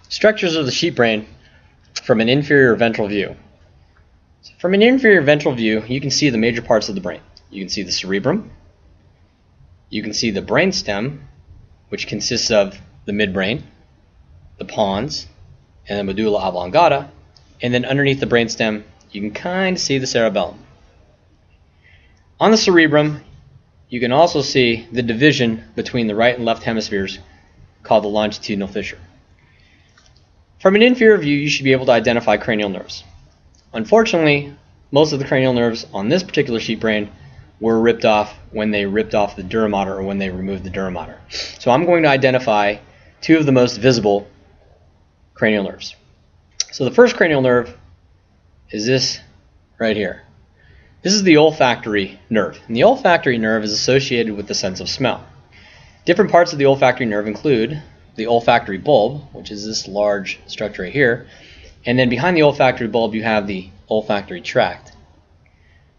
Structures of the sheep brain from an inferior ventral view. So from an inferior ventral view, you can see the major parts of the brain. You can see the cerebrum. You can see the brainstem, which consists of the midbrain, the pons, and the medulla oblongata. And then underneath the brainstem, you can kind of see the cerebellum. On the cerebrum, you can also see the division between the right and left hemispheres called the longitudinal fissure. From an inferior view, you should be able to identify cranial nerves. Unfortunately, most of the cranial nerves on this particular sheep brain were ripped off when they ripped off the dura mater or when they removed the dura mater. So I'm going to identify two of the most visible cranial nerves. So the first cranial nerve is this right here. This is the olfactory nerve, and the olfactory nerve is associated with the sense of smell. Different parts of the olfactory nerve include the olfactory bulb, which is this large structure right here, and then behind the olfactory bulb you have the olfactory tract.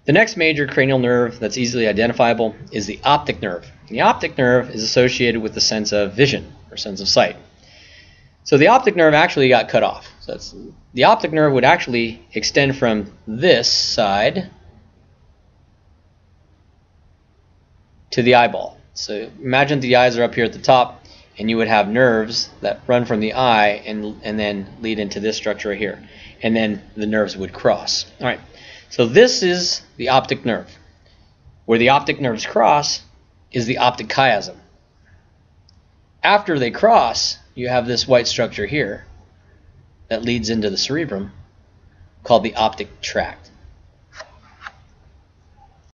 The next major cranial nerve that's easily identifiable is the optic nerve. And the optic nerve is associated with the sense of vision or sense of sight. So the optic nerve actually got cut off. So the optic nerve would actually extend from this side to the eyeball. So imagine the eyes are up here at the top, and you would have nerves that run from the eye and then lead into this structure right here. And then the nerves would cross. All right. So this is the optic nerve. Where the optic nerves cross is the optic chiasm. After they cross, you have this white structure here that leads into the cerebrum called the optic tract.